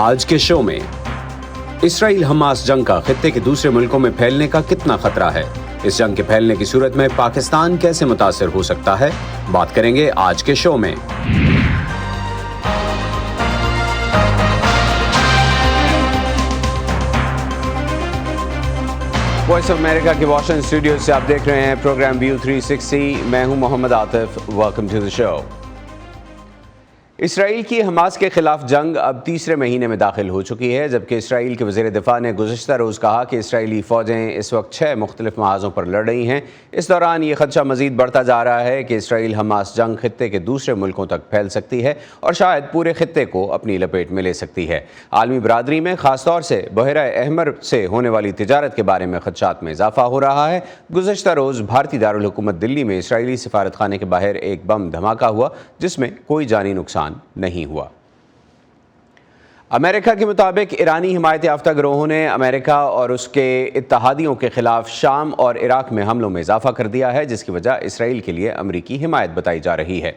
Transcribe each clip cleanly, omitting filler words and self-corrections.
آج کے شو میں اسرائیل حماس جنگ کا خطے کے دوسرے ملکوں میں پھیلنے کا کتنا خطرہ ہے؟ اس جنگ کے پھیلنے کی صورت میں پاکستان کیسے متاثر ہو سکتا ہے؟ بات کریں گے آج کے شو میں۔ وائس آف امریکہ کے واشنگٹن اسٹوڈیو سے آپ دیکھ رہے ہیں پروگرام ویو 360۔ میں ہوں محمد عاطف، ویلکم ٹو دی شو۔ اسرائیل کی حماس کے خلاف جنگ اب تیسرے مہینے میں داخل ہو چکی ہے، جبکہ اسرائیل کے وزیر دفاع نے گزشتہ روز کہا کہ اسرائیلی فوجیں اس وقت 6 مختلف محاذوں پر لڑ رہی ہیں۔ اس دوران یہ خدشہ مزید بڑھتا جا رہا ہے کہ اسرائیل حماس جنگ خطے کے دوسرے ملکوں تک پھیل سکتی ہے اور شاید پورے خطے کو اپنی لپیٹ میں لے سکتی ہے۔ عالمی برادری میں خاص طور سے بحیرہ احمر سے ہونے والی تجارت کے بارے میں خدشات میں اضافہ ہو رہا ہے۔ گزشتہ روز بھارتی دارالحکومت دلی میں اسرائیلی سفارت خانے کے باہر ایک بم دھماکہ ہوا، جس میں کوئی جانی نقصان نہیں ہوا۔ امریکہ کے مطابق ایرانی حمایت یافتہ گروہوں نے امریکہ اور اس کے اتحادیوں کے خلاف شام اور عراق میں حملوں میں اضافہ کر دیا ہے، جس کی وجہ اسرائیل کے لیے امریکی حمایت بتائی جا رہی ہے۔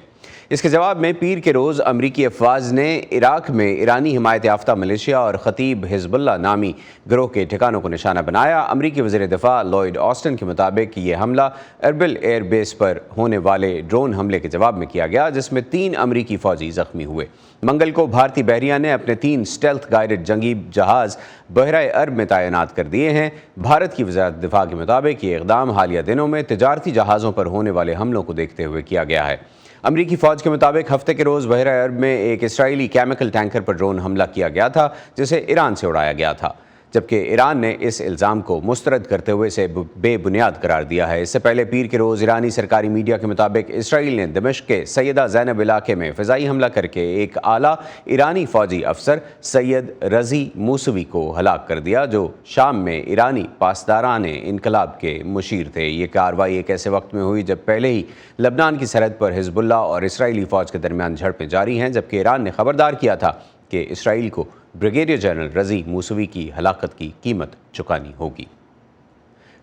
اس کے جواب میں پیر کے روز امریکی افواج نے عراق میں ایرانی حمایت یافتہ ملیشیا اور خطیب حزب اللہ نامی گروہ کے ٹھکانوں کو نشانہ بنایا۔ امریکی وزیر دفاع لوئڈ آسٹن کے مطابق یہ حملہ اربل ایئر بیس پر ہونے والے ڈرون حملے کے جواب میں کیا گیا، جس میں 3 امریکی فوجی زخمی ہوئے۔ منگل کو بھارتی بحریہ نے اپنے 3 اسٹیلتھ گائیڈڈ جنگی جہاز بحیرہ عرب میں تعینات کر دیے ہیں۔ بھارت کی وزارت دفاع کے مطابق یہ اقدام حالیہ دنوں میں تجارتی جہازوں پر ہونے والے حملوں کو دیکھتے ہوئے کیا گیا ہے۔ امریکی فوج کے مطابق ہفتے کے روز بحیرہ عرب میں ایک اسرائیلی کیمیکل ٹینکر پر ڈرون حملہ کیا گیا تھا، جسے ایران سے اڑایا گیا تھا، جبکہ ایران نے اس الزام کو مسترد کرتے ہوئے اسے بے بنیاد قرار دیا ہے۔ اس سے پہلے پیر کے روز ایرانی سرکاری میڈیا کے مطابق اسرائیل نے دمشق کے سیدہ زینب علاقے میں فضائی حملہ کر کے ایک اعلیٰ ایرانی فوجی افسر سید رضی موسوی کو ہلاک کر دیا، جو شام میں ایرانی پاسداران انقلاب کے مشیر تھے۔ یہ کارروائی ایک ایسے وقت میں ہوئی جب پہلے ہی لبنان کی سرحد پر حزب اللہ اور اسرائیلی فوج کے درمیان جھڑپیں جاری ہیں، جبکہ ایران نے خبردار کیا تھا کہ اسرائیل کو بریگیڈیئر جنرل رضی موسوی کی ہلاکت کی قیمت چکانی ہوگی۔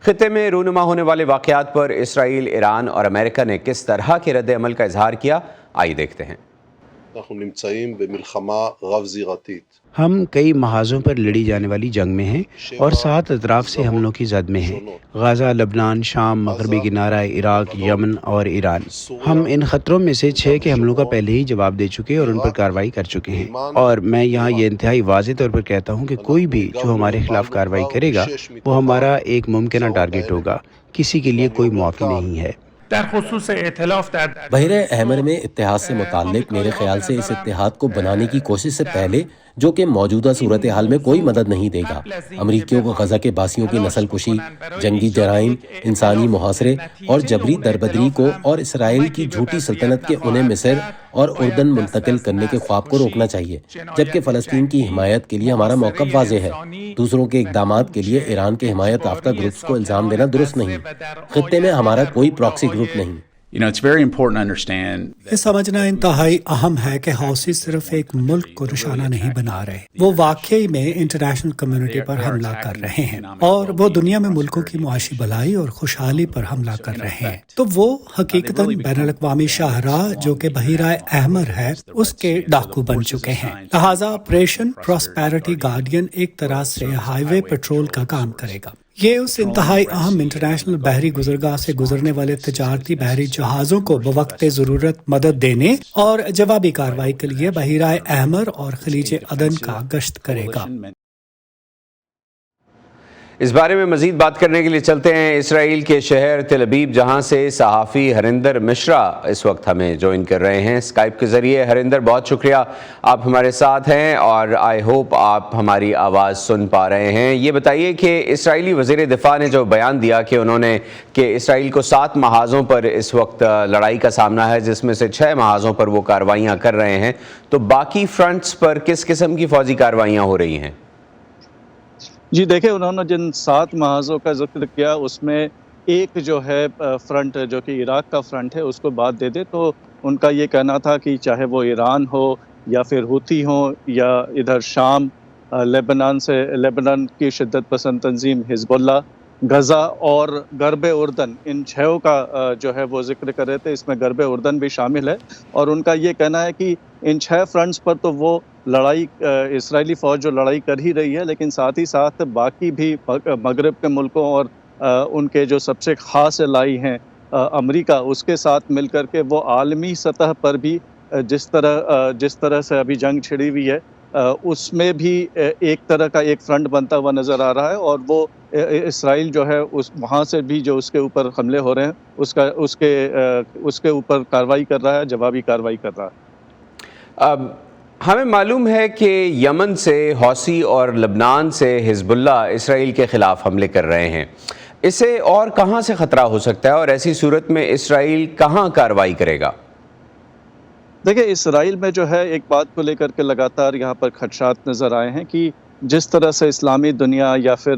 خطے میں رونما ہونے والے واقعات پر اسرائیل، ایران اور امریکہ نے کس طرح کے رد عمل کا اظہار کیا، آئیے دیکھتے ہیں۔ ہم کئی محاذوں پر لڑی جانے والی جنگ میں ہیں اور 7 اطراف سے حملوں کی زد میں ہیں: غزہ، لبنان، شام، مغربی کنارہ، عراق، یمن اور ایران۔ ہم ان خطروں میں سے 6 کے حملوں کا پہلے ہی جواب دے چکے اور ان پر کارروائی کر چکے ہیں، اور میں یہاں یہ انتہائی واضح طور پر کہتا ہوں کہ کوئی بھی جو ہمارے خلاف کارروائی کرے گا وہ ہمارا ایک ممکنہ ٹارگٹ ہوگا۔ کسی کے لیے کوئی معافی نہیں ہے۔ بحیرہ احمر میں اتحاد سے متعلق میرے خیال سے اس اتحاد کو بنانے کی کوشش سے پہلے، جو کہ موجودہ صورتحال میں کوئی مدد نہیں دے گا، امریکیوں کو غزہ کے باسیوں کی نسل کشی، جنگی جرائم، انسانی محاصرے اور جبری دربدری کو اور اسرائیل کی جھوٹی سلطنت کے انہیں مصر اور اردن منتقل کرنے کے خواب کو روکنا چاہیے، جبکہ فلسطین کی حمایت کے لیے ہمارا موقف واضح ہے۔ دوسروں کے اقدامات کے لیے ایران کے حمایت یافتہ گروپس کو الزام دینا درست نہیں۔ خطے میں ہمارا کوئی پراکسی گروپ نہیں۔ یہ سمجھنا انتہائی اہم ہے کہ حوثی صرف ایک ملک کو نشانہ نہیں بنا رہے، وہ واقعی میں انٹرنیشنل کمیونٹی پر حملہ کر رہے ہیں، اور وہ دنیا میں ملکوں کی معاشی بھلائی اور خوشحالی پر حملہ کر رہے ہیں۔ تو وہ حقیقتاً بین الاقوامی شاہراہ جو کہ بحیرہ احمر ہے، اس کے ڈاکو بن چکے ہیں۔ لہٰذا آپریشن پراسپیرٹی گارڈین ایک طرح سے ہائی وے پیٹرول کا کام کرے گا۔ یہ اس انتہائی اہم انٹرنیشنل بحری گزرگاہ سے گزرنے والے تجارتی بحری جہازوں کو بوقت ضرورت مدد دینے اور جوابی کارروائی کے لیے بحیرہ احمر اور خلیج عدن کا گشت کرے گا۔ اس بارے میں مزید بات کرنے کے لیے چلتے ہیں اسرائیل کے شہر تل ابیب، جہاں سے صحافی ہریندر مشرا اس وقت ہمیں جوائن کر رہے ہیں اسکائپ کے ذریعے۔ ہریندر، بہت شکریہ، آپ ہمارے ساتھ ہیں اور آئی ہوپ آپ ہماری آواز سن پا رہے ہیں۔ یہ بتائیے کہ اسرائیلی وزیر دفاع نے جو بیان دیا کہ انہوں نے کہ اسرائیل کو 7 محاذوں پر اس وقت لڑائی کا سامنا ہے، جس میں سے 6 محاذوں پر وہ کارروائیاں کر رہے ہیں، تو باقی فرنٹس پر کس قسم کی فوجی کارروائیاں ہو رہی ہیں؟ جی دیکھیں، انہوں نے جن 7 محاذوں کا ذکر کیا اس میں ایک جو ہے فرنٹ جو کہ عراق کا فرنٹ ہے اس کو بات دے دے تو ان کا یہ کہنا تھا کہ چاہے وہ ایران ہو یا پھر حوثی ہوں یا ادھر شام، لیبنان کی شدت پسند تنظیم حزب اللہ، غزہ اور غرب اردن، ان 6 کا جو ہے وہ ذکر کر رہے تھے۔ اس میں غرب اردن بھی شامل ہے، اور ان کا یہ کہنا ہے کہ ان 6 فرنٹس پر تو وہ لڑائی اسرائیلی فوج جو لڑائی کر ہی رہی ہے، لیکن ساتھ ہی ساتھ باقی بھی مغرب کے ملکوں اور ان کے جو سب سے خاص الائی ہیں امریکہ، اس کے ساتھ مل کر کے وہ عالمی سطح پر بھی جس طرح سے ابھی جنگ چھڑی ہوئی ہے، اس میں بھی ایک طرح کا ایک فرنٹ بنتا ہوا نظر آ رہا ہے، اور وہ اسرائیل جو ہے وہاں سے بھی جو اس کے اوپر حملے ہو رہے ہیں اس کے اوپر کارروائی کر رہا ہے، جوابی کارروائی کر رہا ہے۔ ہمیں معلوم ہے کہ یمن سے حوثی اور لبنان سے حزب اللہ اسرائیل کے خلاف حملے کر رہے ہیں، اسے اور کہاں سے خطرہ ہو سکتا ہے اور ایسی صورت میں اسرائیل کہاں کارروائی کرے گا؟ دیکھیں، اسرائیل میں جو ہے ایک بات کو لے کر کے لگاتار یہاں پر خدشات نظر آئے ہیں کہ جس طرح سے اسلامی دنیا یا پھر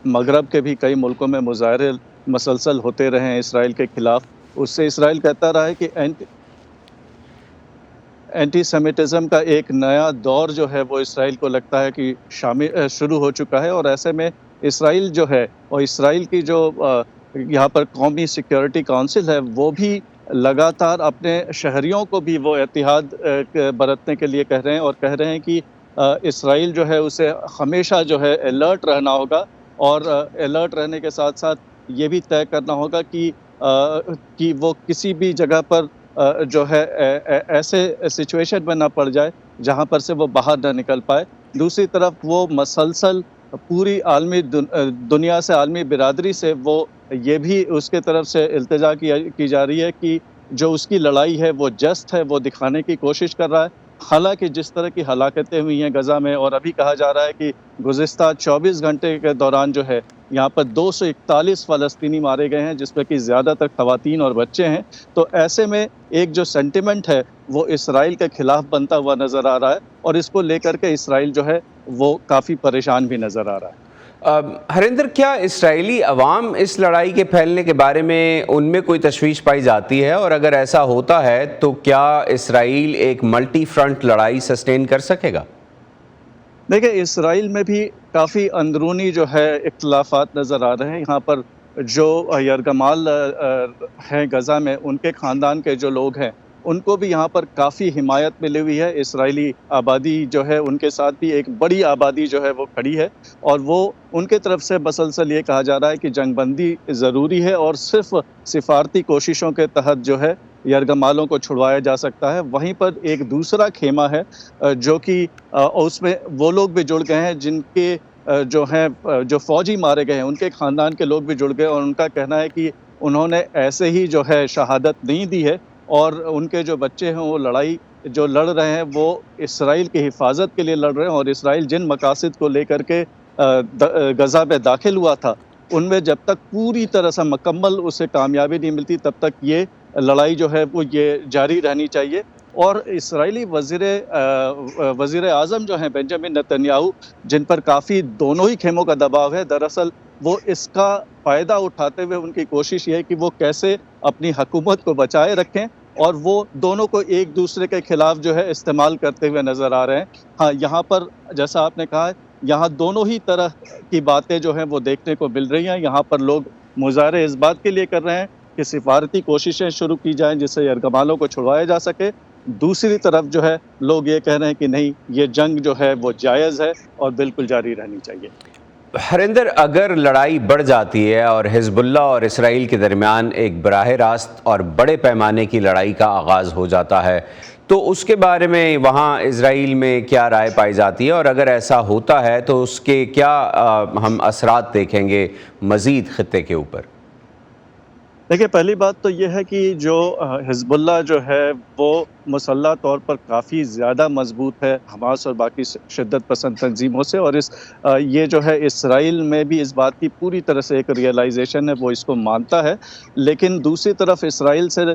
مغرب کے بھی کئی ملکوں میں مظاہرے مسلسل ہوتے رہے ہیں اسرائیل کے خلاف، اس سے اسرائیل کہتا رہا ہے کہ اینٹی سیمیٹزم کا ایک نیا دور جو ہے وہ اسرائیل کو لگتا ہے کہ شروع ہو چکا ہے، اور ایسے میں اسرائیل جو ہے اور اسرائیل کی جو یہاں پر قومی سیکیورٹی کونسل ہے وہ بھی لگاتار اپنے شہریوں کو بھی وہ اتحاد برتنے کے لیے کہہ رہے ہیں، اور کہہ رہے ہیں کہ اسرائیل جو ہے اسے ہمیشہ جو ہے الرٹ رہنا ہوگا، اور الرٹ رہنے کے ساتھ ساتھ یہ بھی طے کرنا ہوگا کہ وہ کسی بھی جگہ پر جو ہے ایسے سچویشن میں نہ پڑ جائے جہاں پر سے وہ باہر نہ نکل پائے۔ دوسری طرف وہ مسلسل پوری عالمی دنیا سے، عالمی برادری سے وہ یہ بھی اس کے طرف سے التجا کی جا رہی ہے کہ جو اس کی لڑائی ہے وہ جسٹ ہے، وہ دکھانے کی کوشش کر رہا ہے۔ حالانکہ جس طرح کی ہلاکتیں ہوئی ہیں غزہ میں، اور ابھی کہا جا رہا ہے کہ گزشتہ 24 گھنٹے کے دوران جو ہے یہاں پر 241 فلسطینی مارے گئے ہیں، جس میں کہ زیادہ تر خواتین اور بچے ہیں، تو ایسے میں ایک جو سینٹیمنٹ ہے وہ اسرائیل کے خلاف بنتا ہوا نظر آ رہا ہے، اور اس کو لے کر کے اسرائیل جو ہے وہ کافی پریشان بھی نظر آ رہا ہے۔ ہریندر، کیا اسرائیلی عوام اس لڑائی کے پھیلنے کے بارے میں ان میں کوئی تشویش پائی جاتی ہے، اور اگر ایسا ہوتا ہے تو کیا اسرائیل ایک ملٹی فرنٹ لڑائی سسٹین کر سکے گا؟ دیکھیں، اسرائیل میں بھی کافی اندرونی جو ہے اختلافات نظر آ رہے ہیں۔ یہاں پر جو یرغمال ہیں غزہ میں، ان کے خاندان کے جو لوگ ہیں ان کو بھی یہاں پر کافی حمایت ملی ہوئی ہے۔ اسرائیلی آبادی جو ہے ان کے ساتھ بھی ایک بڑی آبادی جو ہے وہ کھڑی ہے، اور وہ ان کے طرف سے مسلسل یہ کہا جا رہا ہے کہ جنگ بندی ضروری ہے، اور صرف سفارتی کوششوں کے تحت جو ہے یرغمالوں کو چھڑوایا جا سکتا ہے۔ وہیں پر ایک دوسرا خیمہ ہے جو کہ اس میں وہ لوگ بھی جڑ گئے ہیں جن کے جو فوجی مارے گئے ہیں، ان کے خاندان کے لوگ بھی جڑ گئے، اور ان کا کہنا ہے کہ انہوں نے ایسے ہی جو ہے شہادت نہیں دی ہے، اور ان کے جو بچے ہیں وہ لڑائی جو لڑ رہے ہیں وہ اسرائیل کی حفاظت کے لیے لڑ رہے ہیں، اور اسرائیل جن مقاصد کو لے کر کے غزہ میں داخل ہوا تھا ان میں جب تک پوری طرح سے مکمل اسے کامیابی نہیں ملتی تب تک یہ لڑائی جو ہے وہ یہ جاری رہنی چاہیے۔ اور اسرائیلی وزیر اعظم جو ہیں بنجامن نتنیاہو، جن پر کافی دونوں ہی خیموں کا دباؤ ہے، دراصل وہ اس کا فائدہ اٹھاتے ہوئے ان کی کوشش یہ ہے کہ وہ کیسے اپنی حکومت کو بچائے رکھیں، اور وہ دونوں کو ایک دوسرے کے خلاف جو ہے استعمال کرتے ہوئے نظر آ رہے ہیں۔ ہاں، یہاں پر جیسا آپ نے کہا، یہاں دونوں ہی طرح کی باتیں جو ہیں وہ دیکھنے کو مل رہی ہیں۔ یہاں پر لوگ مظاہرے اس بات کے لیے کر رہے ہیں کہ سفارتی کوششیں شروع کی جائیں جس سے یرغمالوں کو چھڑوایا جا سکے۔ دوسری طرف جو ہے لوگ یہ کہہ رہے ہیں کہ نہیں، یہ جنگ جو ہے وہ جائز ہے اور بالکل جاری رہنی چاہیے۔ ہریندر، اگر لڑائی بڑھ جاتی ہے اور حزب اللہ اور اسرائیل کے درمیان ایک براہ راست اور بڑے پیمانے کی لڑائی کا آغاز ہو جاتا ہے تو اس کے بارے میں وہاں اسرائیل میں کیا رائے پائی جاتی ہے، اور اگر ایسا ہوتا ہے تو اس کے کیا ہم اثرات دیکھیں گے مزید خطے کے اوپر؟ دیکھیں، پہلی بات تو یہ ہے کہ جو حزب اللہ جو ہے وہ مسلح طور پر کافی زیادہ مضبوط ہے حماس اور باقی شدت پسند تنظیموں سے، اور یہ جو ہے اسرائیل میں بھی اس بات کی پوری طرح سے ایک ریئلائزیشن ہے، وہ اس کو مانتا ہے۔ لیکن دوسری طرف اسرائیل سے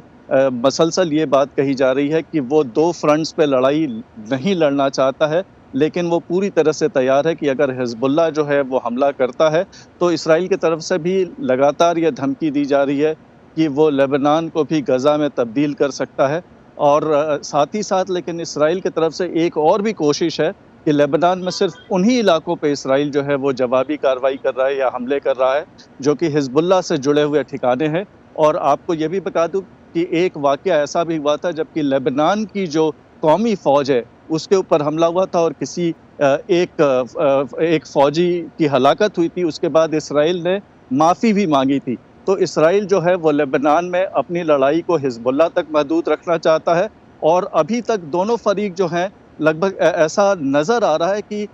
مسلسل یہ بات کہی جا رہی ہے کہ وہ دو فرنٹس پہ لڑائی نہیں لڑنا چاہتا ہے، لیکن وہ پوری طرح سے تیار ہے کہ اگر حزب اللہ جو ہے وہ حملہ کرتا ہے تو اسرائیل کی طرف سے بھی لگاتار یہ دھمکی دی جا رہی ہے کہ وہ لبنان کو بھی غزہ میں تبدیل کر سکتا ہے، اور ساتھ ہی ساتھ لیکن اسرائیل کی طرف سے ایک اور بھی کوشش ہے کہ لبنان میں صرف انہی علاقوں پہ اسرائیل جو ہے وہ جوابی کارروائی کر رہا ہے یا حملے کر رہا ہے جو کہ حزب اللہ سے جڑے ہوئے ٹھکانے ہیں۔ اور آپ کو یہ بھی بتا دوں کہ ایک واقعہ ایسا بھی ہوا تھا جبکہ لبنان کی جو قومی فوج ہے اس کے اوپر حملہ ہوا تھا اور کسی ایک فوجی کی ہلاکت ہوئی تھی. اس کے بعد اسرائیل نے معافی بھی مانگی تھی. تو اسرائیل جو ہے وہ لبنان میں اپنی لڑائی کو حزب اللہ تک محدود رکھنا چاہتا ہے، اور ابھی تک دونوں فریق جو ہیں لگ بھگ ایسا نظر آ رہا ہے کہ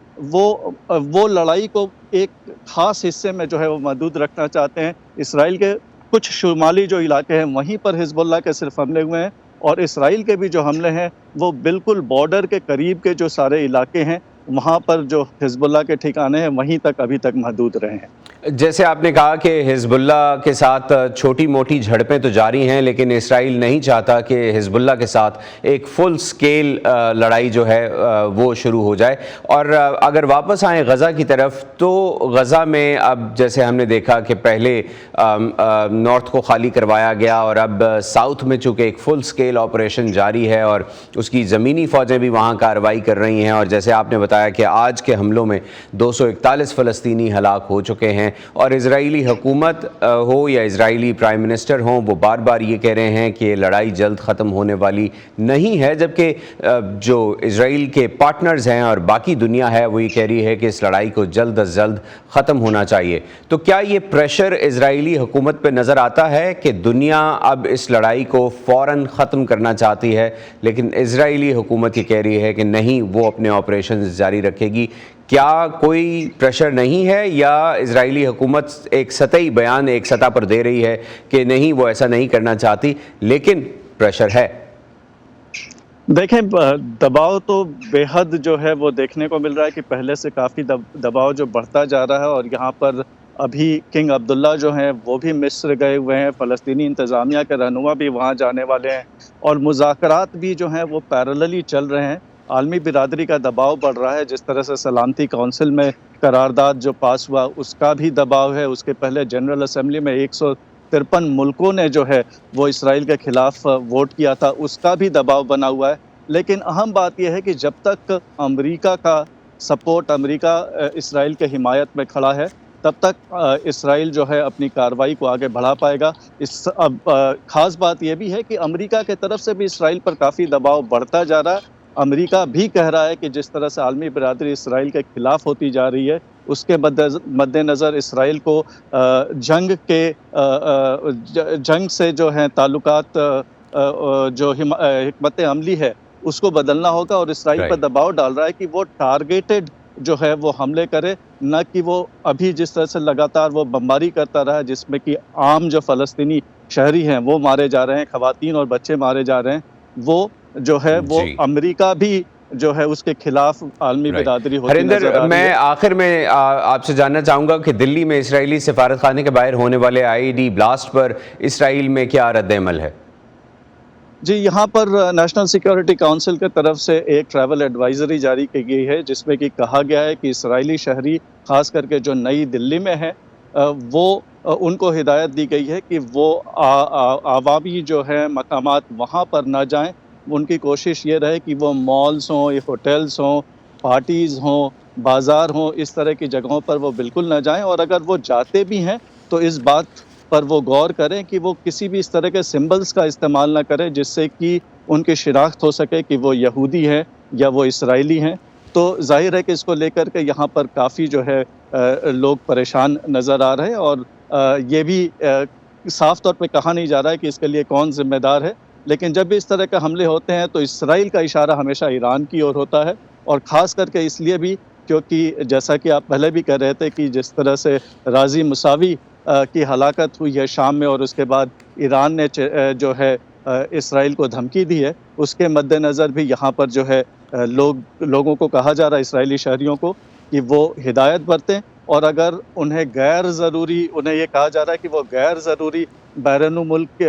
وہ لڑائی کو ایک خاص حصے میں جو ہے وہ محدود رکھنا چاہتے ہیں. اسرائیل کے کچھ شمالی جو علاقے ہیں وہیں پر حزب اللہ کے صرف حملے ہوئے ہیں، اور اسرائیل کے بھی جو حملے ہیں وہ بالکل بارڈر کے قریب کے جو سارے علاقے ہیں وہاں پر جو حزب اللہ کے ٹھکانے ہیں وہیں تک ابھی تک محدود رہے ہیں. جیسے آپ نے کہا کہ حزب اللہ کے ساتھ چھوٹی موٹی جھڑپیں تو جاری ہیں، لیکن اسرائیل نہیں چاہتا کہ حزب اللہ کے ساتھ ایک فل سکیل لڑائی جو ہے وہ شروع ہو جائے. اور اگر واپس آئیں غزہ کی طرف، تو غزہ میں اب جیسے ہم نے دیکھا کہ پہلے نارتھ کو خالی کروایا گیا، اور اب ساؤتھ میں چونکہ ایک فل سکیل آپریشن جاری ہے اور اس کی زمینی فوجیں بھی وہاں کارروائی کر رہی ہیں. اور جیسے آپ نے بتایا کہ آج کے حملوں میں 241 فلسطینی ہلاک ہو چکے ہیں، اور اسرائیلی حکومت ہو یا اسرائیلی پرائم منسٹر ہوں وہ بار بار یہ کہہ رہے ہیں کہ یہ لڑائی جلد ختم ہونے والی نہیں ہے، جبکہ جو اسرائیل کے پارٹنرز ہیں اور باقی دنیا ہے وہ یہ کہہ رہی ہے کہ اس لڑائی کو جلد از جلد ختم ہونا چاہیے. تو کیا یہ پریشر اسرائیلی حکومت پہ نظر آتا ہے کہ دنیا اب اس لڑائی کو فوراً ختم کرنا چاہتی ہے، لیکن اسرائیلی حکومت یہ کہہ رہی ہے کہ نہیں، وہ اپنے آپریشنز جاری رکھے گی؟ کیا کوئی پریشر نہیں ہے، یا اسرائیلی حکومت ایک سطحی بیان ایک سطح پر دے رہی ہے کہ نہیں، وہ ایسا نہیں کرنا چاہتی، لیکن پریشر ہے؟ دیکھیں، دباؤ تو بے حد جو ہے وہ دیکھنے کو مل رہا ہے کہ پہلے سے کافی دباؤ جو بڑھتا جا رہا ہے. اور یہاں پر ابھی کنگ عبداللہ جو ہیں وہ بھی مصر گئے ہوئے ہیں، فلسطینی انتظامیہ کے رہنما بھی وہاں جانے والے ہیں، اور مذاکرات بھی جو ہیں وہ پیرللی چل رہے ہیں. عالمی برادری کا دباؤ بڑھ رہا ہے، جس طرح سے سلامتی کونسل میں قرارداد جو پاس ہوا اس کا بھی دباؤ ہے. اس کے پہلے جنرل اسمبلی میں 153 ملکوں نے جو ہے وہ اسرائیل کے خلاف ووٹ کیا تھا، اس کا بھی دباؤ بنا ہوا ہے. لیکن اہم بات یہ ہے کہ جب تک امریکا کا سپورٹ، امریکہ اسرائیل کے حمایت میں کھڑا ہے، تب تک اسرائیل جو ہے اپنی کارروائی کو آگے بڑھا پائے گا. اب خاص بات یہ بھی ہے کہ امریکہ کے طرف سے بھی اسرائیل پر کافی دباؤ بڑھتا جا رہا ہے. امریکہ بھی کہہ رہا ہے کہ جس طرح سے عالمی برادری اسرائیل کے خلاف ہوتی جا رہی ہے، اس کے مد نظر اسرائیل کو جنگ سے جو ہیں تعلقات، جو حکمت عملی ہے اس کو بدلنا ہوگا، اور اسرائیل پر دباؤ ڈال رہا ہے کہ وہ ٹارگیٹڈ جو ہے وہ حملے کرے، نہ کہ وہ ابھی جس طرح سے لگاتار وہ بمباری کرتا رہا جس میں کہ عام جو فلسطینی شہری ہیں وہ مارے جا رہے ہیں، خواتین اور بچے مارے جا رہے ہیں. وہ جو ہے وہ امریکہ بھی جو ہے اس کے خلاف عالمی برادری ہوتی نظر آ رہی ہے. میں آخر میں آپ سے جاننا چاہوں گا کہ دلی میں اسرائیلی سفارت خانے کے باہر ہونے والے IED بلاسٹ پر اسرائیل میں کیا رد عمل ہے؟ جی، یہاں پر نیشنل سیکیورٹی کونسل کی طرف سے ایک ٹریول ایڈوائزری جاری کی گئی ہے، جس میں کہ کہا گیا ہے کہ اسرائیلی شہری خاص کر کے جو نئی دلی میں ہیں، وہ ان کو ہدایت دی گئی ہے کہ وہ عوامی جو ہے مقامات وہاں پر نہ جائیں. ان کی کوشش یہ رہے کہ وہ مالز ہوں، ہوٹلز ہوں، پارٹیز ہوں، بازار ہوں، اس طرح کی جگہوں پر وہ بالکل نہ جائیں. اور اگر وہ جاتے بھی ہیں تو اس بات پر وہ غور کریں کہ وہ کسی بھی اس طرح کے سمبلز کا استعمال نہ کریں جس سے کہ ان کی شناخت ہو سکے کہ وہ یہودی ہیں یا وہ اسرائیلی ہیں. تو ظاہر ہے کہ اس کو لے کر کے یہاں پر کافی جو ہے لوگ پریشان نظر آ رہے ہیں، اور یہ بھی صاف طور پہ کہا نہیں جا رہا ہے کہ اس کے لیے کون ذمہ دار ہے. لیکن جب بھی اس طرح کے حملے ہوتے ہیں تو اسرائیل کا اشارہ ہمیشہ ایران کی اور ہوتا ہے، اور خاص کر کے اس لیے بھی کیونکہ جیسا کہ آپ پہلے بھی کہہ رہے تھے کہ جس طرح سے رازی موساوی کی ہلاکت ہوئی ہے شام میں، اور اس کے بعد ایران نے جو ہے اسرائیل کو دھمکی دی ہے، اس کے مد نظر بھی یہاں پر جو ہے لوگوں کو کہا جا رہا ہے، اسرائیلی شہریوں کو، کہ وہ ہدایت برتیں، اور اگر انہیں یہ کہا جا رہا ہے کہ وہ غیر ضروری بیرون ملک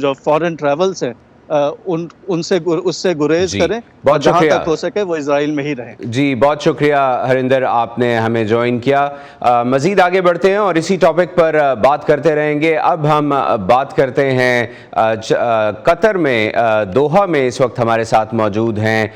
جو فورن ٹریولز ہیں اس سے گریز کریں، اور جہاں تک ہو سکے وہ اسرائیل میں ہی رہیں. جی، بہت شکریہ ہریندر، آپ نے ہمیں جوائن کیا. مزید آگے بڑھتے ہیں اور اسی ٹاپک پر بات کرتے رہیں گے. اب ہم بات کرتے ہیں قطر میں، دوحہ میں اس وقت ہمارے ساتھ موجود ہیں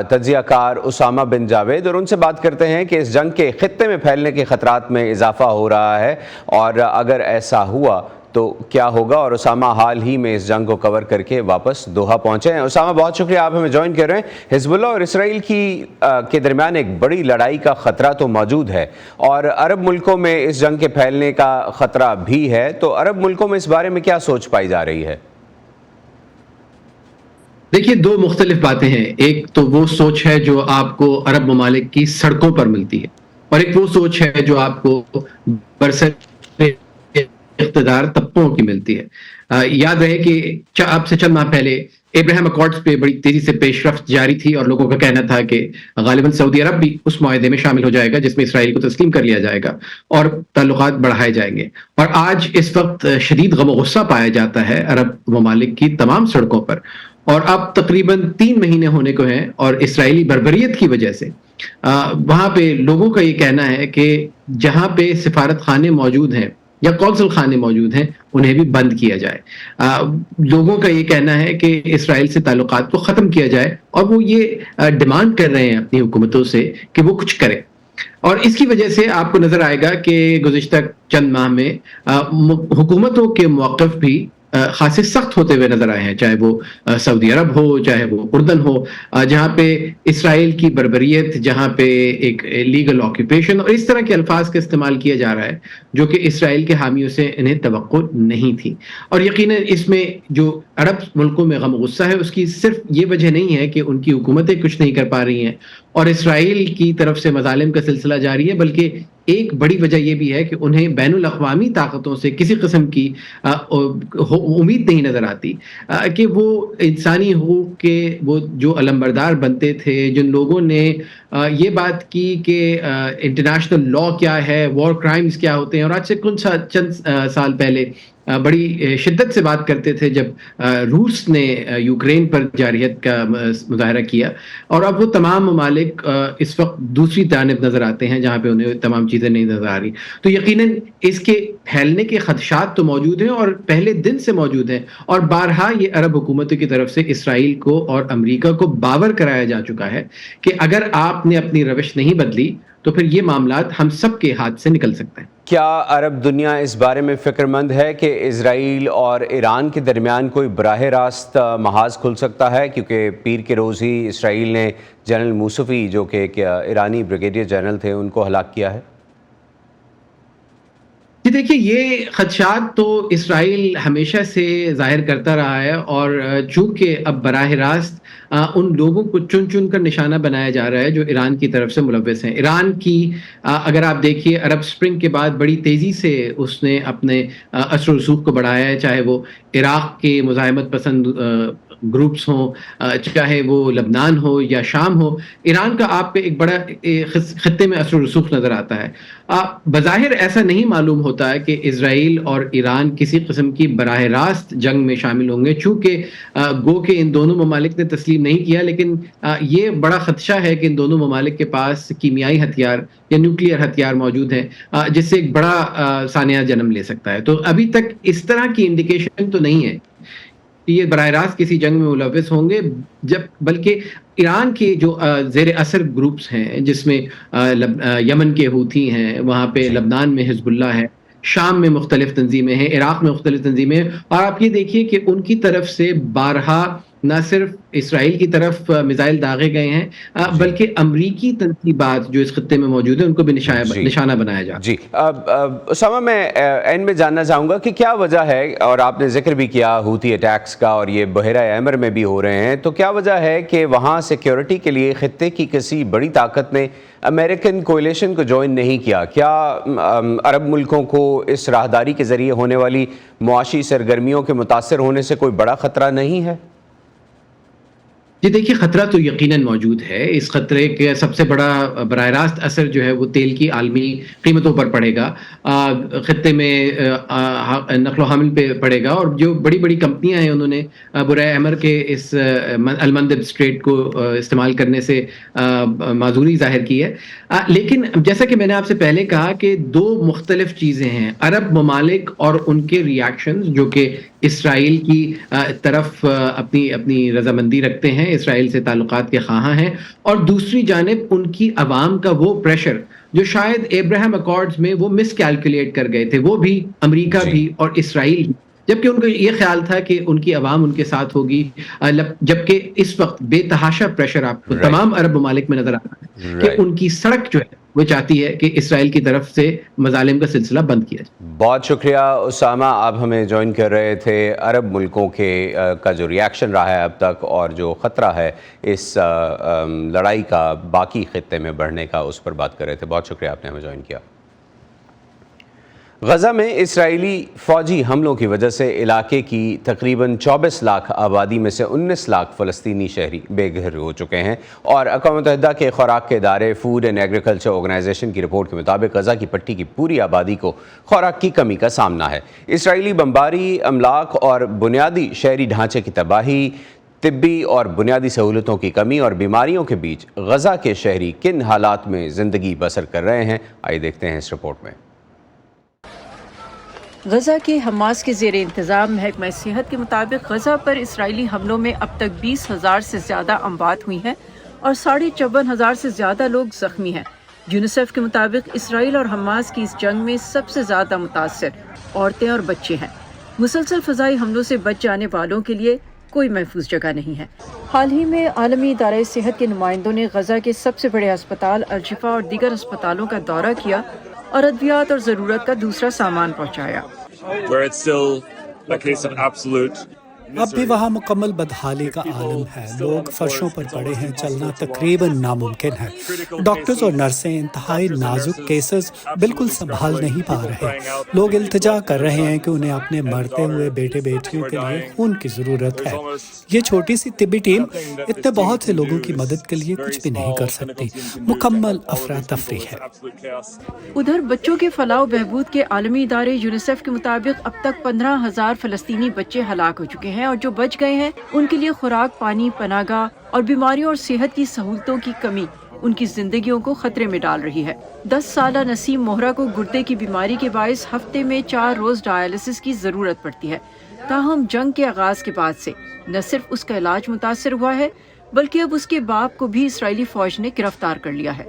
تجزیہ کار اسامہ بن جاوید، اور ان سے بات کرتے ہیں کہ اس جنگ کے خطے میں پھیلنے کے خطرات میں اضافہ ہو رہا ہے، اور اگر ایسا ہوا تو کیا ہوگا؟ اور اسامہ حال ہی میں اس جنگ کو کور کر کے واپس دوحہ پہنچے ہیں۔ اسامہ بہت شکریہ، آپ ہمیں جوائن کر رہے ہیں۔ حزب اللہ اور اسرائیل کے درمیان ایک بڑی لڑائی کا خطرہ تو موجود ہے اور عرب ملکوں میں اس جنگ کے پھیلنے کا خطرہ بھی ہے، تو عرب ملکوں میں اس بارے میں کیا سوچ پائی جا رہی ہے؟ دیکھیے، دو مختلف باتیں ہیں۔ ایک تو وہ سوچ ہے جو آپ کو عرب ممالک کی سڑکوں پر ملتی ہے، اور ایک وہ سوچ ہے جو آپ کو برسر اقتدار طبقوں کی ملتی ہے۔ یاد رہے کہ اب سے چند ماہ پہلے ابراہیم اکارڈز پہ بڑی تیزی سے پیش رفت جاری تھی، اور لوگوں کا کہنا تھا کہ غالباً سعودی عرب بھی اس معاہدے میں شامل ہو جائے گا جس میں اسرائیل کو تسلیم کر لیا جائے گا اور تعلقات بڑھائے جائیں گے۔ اور آج اس وقت شدید غم و غصہ پایا جاتا ہے عرب ممالک کی تمام سڑکوں پر، اور اب تقریباً 3 مہینے ہونے کو ہیں، اور اسرائیلی بربریت کی وجہ سے وہاں پہ لوگوں کا یہ کہنا ہے کہ جہاں پہ سفارت خانے موجود ہیں یا قونصل خانے موجود ہیں انہیں بھی بند کیا جائے۔ لوگوں کا یہ کہنا ہے کہ اسرائیل سے تعلقات کو ختم کیا جائے، اور وہ یہ ڈیمانڈ کر رہے ہیں اپنی حکومتوں سے کہ وہ کچھ کریں۔ اور اس کی وجہ سے آپ کو نظر آئے گا کہ گزشتہ چند ماہ میں حکومتوں کے موقف بھی خاصے سخت ہوتے ہوئے نظر آئے ہیں، چاہے وہ سعودی عرب ہو، چاہے وہ اردن ہو، جہاں پہ اسرائیل کی بربریت، جہاں پہ ایک لیگل آکوپیشن اور اس طرح کے الفاظ کا استعمال کیا جا رہا ہے جو کہ اسرائیل کے حامیوں سے انہیں توقع نہیں تھی۔ اور یقیناً اس میں جو عرب ملکوں میں غم و غصہ ہے اس کی صرف یہ وجہ نہیں ہے کہ ان کی حکومتیں کچھ نہیں کر پا رہی ہیں اور اسرائیل کی طرف سے مظالم کا سلسلہ جاری ہے، بلکہ ایک بڑی وجہ یہ بھی ہے کہ انہیں بین الاقوامی طاقتوں سے کسی قسم کی امید نہیں نظر آتی کہ وہ انسانی حقوق کے وہ جو علمبردار بنتے تھے، جن لوگوں نے یہ بات کی کہ انٹرنیشنل لا کیا ہے، وار کرائمز کیا ہوتے ہیں، اور آج سے چند سال پہلے بڑی شدت سے بات کرتے تھے جب روس نے یوکرین پر جارحیت کا مظاہرہ کیا، اور اب وہ تمام ممالک اس وقت دوسری جانب نظر آتے ہیں جہاں پہ انہیں تمام چیزیں نہیں نظر آ رہی۔ تو یقیناً اس کے پھیلنے کے خدشات تو موجود ہیں اور پہلے دن سے موجود ہیں، اور بارہا یہ عرب حکومتوں کی طرف سے اسرائیل کو اور امریکہ کو باور کرایا جا چکا ہے کہ اگر آپ نے اپنی روش نہیں بدلی تو پھر یہ معاملات ہم سب کے ہاتھ سے نکل سکتے ہیں۔ کیا عرب دنیا اس بارے میں فکر مند ہے کہ اسرائیل اور ایران کے درمیان کوئی براہ راست محاذ کھل سکتا ہے؟ کیونکہ پیر کے روز ہی اسرائیل نے جنرل موسفی جو کہ ایک ایرانی بریگیڈیئر جنرل تھے ان کو ہلاک کیا ہے۔ جی دیکھیے، یہ خدشات تو اسرائیل ہمیشہ سے ظاہر کرتا رہا ہے، اور چونکہ اب براہ راست ان لوگوں کو چن چن کر نشانہ بنایا جا رہا ہے جو ایران کی طرف سے ملوث ہیں۔ ایران کی اگر آپ دیکھیے عرب سپرنگ کے بعد بڑی تیزی سے اس نے اپنے اثر و رسوخ کو بڑھایا ہے، چاہے وہ عراق کے مزاحمت پسند گروپس ہوں، چاہے وہ لبنان ہو یا شام ہو، ایران کا آپ پہ ایک بڑا خطے میں اثر و رسوخ نظر آتا ہے۔ بظاہر ایسا نہیں معلوم ہوتا ہے کہ اسرائیل اور ایران کسی قسم کی براہ راست جنگ میں شامل ہوں گے، چونکہ گو کہ ان دونوں ممالک نے تسلیم نہیں کیا، لیکن یہ بڑا خدشہ ہے کہ ان دونوں ممالک کے پاس کیمیائی ہتھیار یا نیوکلیئر ہتھیار موجود ہیں جس سے ایک بڑا سانحہ جنم لے سکتا ہے۔ تو ابھی تک اس طرح کی انڈیکیشن تو نہیں ہے کہ یہ براہ راست کسی جنگ میں ملوث ہوں گے، بلکہ ایران کے جو زیر اثر گروپس ہیں جس میں یمن کے حوثی ہیں، وہاں پہ لبنان میں حزب اللہ ہے، شام میں مختلف تنظیمیں ہیں، عراق میں مختلف تنظیمیں ہیں، اور آپ یہ دیکھیے کہ ان کی طرف سے بارہا نہ صرف اسرائیل کی طرف میزائل داغے گئے ہیں بلکہ امریکی تنصیبات جو اس خطے میں موجود ہیں ان کو بھی نشانہ بنایا جا رہا ہے۔ جی اسامہ، میں اینڈ میں جاننا چاہوں گا کہ کیا وجہ ہے، اور آپ نے ذکر بھی کیا ہوتی اٹیکس کا اور یہ بحیرہ احمر میں بھی ہو رہے ہیں، تو کیا وجہ ہے کہ وہاں سیکیورٹی کے لیے خطے کی کسی بڑی طاقت نے امریکن کولیشن کو جوائن نہیں کیا؟ کیا عرب ملکوں کو اس راہداری کے ذریعے ہونے والی معاشی سرگرمیوں کے متاثر ہونے سے کوئی بڑا خطرہ نہیں ہے؟ جی دیکھیے، خطرہ تو یقیناً موجود ہے۔ اس خطرے کے سب سے بڑا براہ راست اثر جو ہے وہ تیل کی عالمی قیمتوں پر پڑے گا، خطے میں نقل و حمل پہ پڑے گا، اور جو بڑی بڑی کمپنیاں ہیں انہوں نے بحیرہ احمر کے اس المندب اسٹریٹ کو استعمال کرنے سے معذوری ظاہر کی ہے۔ لیکن جیسا کہ میں نے آپ سے پہلے کہا کہ دو مختلف چیزیں ہیں، عرب ممالک اور ان کے ریاکشنز جو کہ اسرائیل کی طرف اپنی رضامندی رکھتے ہیں، اسرائیل سے تعلقات کے خواہاں ہیں، اور دوسری جانب ان کی عوام کا وہ پریشر جو شاید ابراہیم اکارڈز میں وہ مس کیلکولیٹ کر گئے تھے، وہ بھی امریکہ بھی اور اسرائیل بھی، جبکہ ان کو یہ خیال تھا کہ ان کی عوام ان کے ساتھ ہوگی، جبکہ اس وقت بے تحاشا پریشر آپ کو تمام عرب ممالک میں نظر آ رہا ہے کہ ان کی سڑک جو ہے وہ چاہتی ہے کہ اسرائیل کی طرف سے مظالم کا سلسلہ بند کیا جائے۔ بہت شکریہ اسامہ، آپ ہمیں جوائن کر رہے تھے۔ عرب ملکوں کا جو ریاکشن رہا ہے اب تک اور جو خطرہ ہے اس لڑائی کا باقی خطے میں بڑھنے کا، اس پر بات کر رہے تھے۔ بہت شکریہ آپ نے ہمیں جوائن کیا۔ غزہ میں اسرائیلی فوجی حملوں کی وجہ سے علاقے کی تقریباً 24 لاکھ آبادی میں سے 19 لاکھ فلسطینی شہری بے گھر ہو چکے ہیں، اور اقوام متحدہ کے خوراک کے ادارے فوڈ اینڈ ایگریکلچر آرگنائزیشن کی رپورٹ کے مطابق غزہ کی پٹی کی پوری آبادی کو خوراک کی کمی کا سامنا ہے۔ اسرائیلی بمباری، املاک اور بنیادی شہری ڈھانچے کی تباہی، طبی اور بنیادی سہولتوں کی کمی اور بیماریوں کے بیچ غزہ کے شہری کن حالات میں زندگی بسر کر رہے ہیں، آئیے دیکھتے ہیں اس رپورٹ میں۔ غزہ کے حماس کے زیر انتظام محکمہ صحت کے مطابق غزہ پر اسرائیلی حملوں میں اب تک 20,000 سے زیادہ اموات ہوئی ہیں اور 54,500 سے زیادہ لوگ زخمی ہیں۔ یونیسیف کے مطابق اسرائیل اور حماس کی اس جنگ میں سب سے زیادہ متاثر عورتیں اور بچے ہیں۔ مسلسل فضائی حملوں سے بچ جانے والوں کے لیے کوئی محفوظ جگہ نہیں ہے۔ حال ہی میں عالمی ادارہ صحت کے نمائندوں نے غزہ کے سب سے بڑے ہسپتال الشفا اور دیگر ہسپتالوں کا دورہ کیا اور ادویات اور ضرورت کا دوسرا سامان پہنچایا۔ اب بھی وہاں مکمل بدحالی کا عالم ہے، لوگ فرشوں پر پڑے ہیں، چلنا تقریباً ناممکن ہے۔ ڈاکٹرز اور نرسیں انتہائی نازک کیسز بالکل سنبھال نہیں پا رہے۔ لوگ التجا کر رہے ہیں کہ انہیں اپنے مرتے ہوئے بیٹے بیٹیوں کے لیے خون کی ضرورت ہے۔ یہ چھوٹی سی طبی ٹیم اتنے بہت سے لوگوں کی مدد کے لیے کچھ بھی نہیں کر سکتی، مکمل افراتفری ہے۔ ادھر بچوں کے فلاح و بہبود کے عالمی ادارے یونیسیف کے مطابق اب تک 15,000 فلسطینی بچے ہلاک ہو چکے ہیں، اور جو بچ گئے ہیں ان کے لیے خوراک، پانی، پناہ گاہ اور بیماریوں اور صحت کی سہولتوں کی کمی ان کی زندگیوں کو خطرے میں ڈال رہی ہے۔ 10 سالہ نسیم مہرہ کو گردے کی بیماری کے باعث ہفتے میں 4 روز ڈائلسس کی ضرورت پڑتی ہے۔ تاہم جنگ کے آغاز کے بعد سے نہ صرف اس کا علاج متاثر ہوا ہے بلکہ اب اس کے باپ کو بھی اسرائیلی فوج نے گرفتار کر لیا ہے۔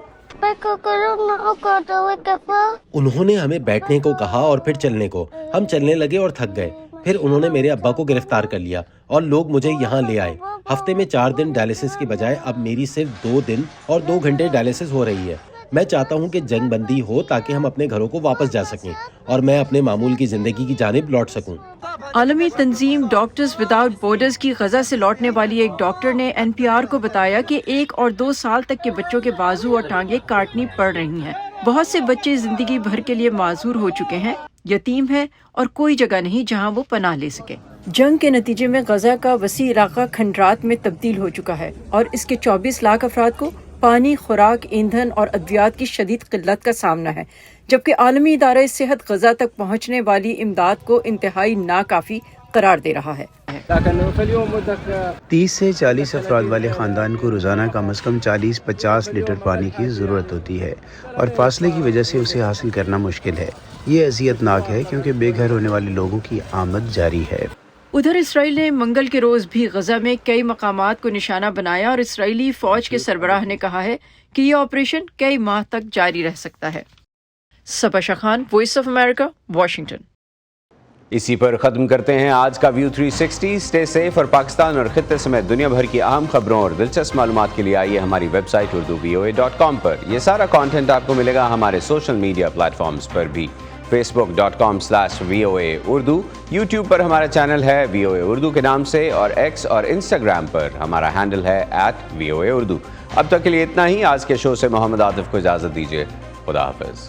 انہوں نے ہمیں بیٹھنے کو کہا اور پھر چلنے کو، ہم چلنے لگے اور تھک گئے۔ پھر انہوں نے میرے ابا کو گرفتار کر لیا اور لوگ مجھے یہاں لے آئے۔ ہفتے میں 4 دن ڈائلسس کی بجائے اب میری صرف 2 دن اور 2 گھنٹے ڈائلسس ہو رہی ہے۔ میں چاہتا ہوں کہ جنگ بندی ہو تاکہ ہم اپنے گھروں کو واپس جا سکیں اور میں اپنے معمول کی زندگی کی جانب لوٹ سکوں۔ عالمی تنظیم ڈاکٹرز وداؤٹ بارڈرز کی غزہ سے لوٹنے والی ایک ڈاکٹر نے NPR کو بتایا کہ 1 اور 2 سال تک کے بچوں کے بازو اور ٹانگیں کاٹنی پڑ رہی ہیں۔ بہت سے بچے زندگی بھر کے لیے معذور ہو چکے ہیں، یتیم ہیں اور کوئی جگہ نہیں جہاں وہ پناہ لے سکے۔ جنگ کے نتیجے میں غزہ کا وسیع علاقہ کھنڈرات میں تبدیل ہو چکا ہے اور اس کے 24 لاکھ افراد کو پانی، خوراک، ایندھن اور ادویات کی شدید قلت کا سامنا ہے، جبکہ عالمی ادارہ صحت غزہ تک پہنچنے والی امداد کو انتہائی ناکافی قرار دے رہا ہے۔ 30 سے 40 افراد والے خاندان کو روزانہ کم از کم 40-50 لیٹر پانی کی ضرورت ہوتی ہے، اور فاصلے کی وجہ سے اسے حاصل کرنا مشکل ہے۔ یہ اذیت ناک ہے کیونکہ بے گھر ہونے والے لوگوں کی آمد جاری ہے۔ ادھر اسرائیل نے منگل کے روز بھی غزہ میں کئی مقامات کو نشانہ بنایا اور اسرائیلی فوج کے سربراہ نے کہا ہے کہ یہ آپریشن کئی ماہ تک جاری رہ سکتا ہے۔ Saba Shah Khan, Voice of America, Washington. اسی پر ختم کرتے ہیں آج کا ویو 360۔ اسٹے سیف اور پاکستان اور خطے سمیت دنیا بھر کی اہم خبروں اور دلچسپ معلومات کے لیے آئیے ہماری ویب سائٹ urduvoa.com پر۔ یہ سارا کانٹینٹ آپ کو ملے گا ہمارے سوشل میڈیا پلیٹ فارمز پر بھی، facebook.com/VOA اردو، یوٹیوب پر ہمارا چینل ہے VOA اردو کے نام سے، اور ایکس اور انسٹاگرام پر ہمارا ہینڈل ہے @VOA اردو۔ اب تک کے لیے اتنا ہی۔ آج کے شو سے محمد عاطف کو اجازت دیجیے، خدا حافظ۔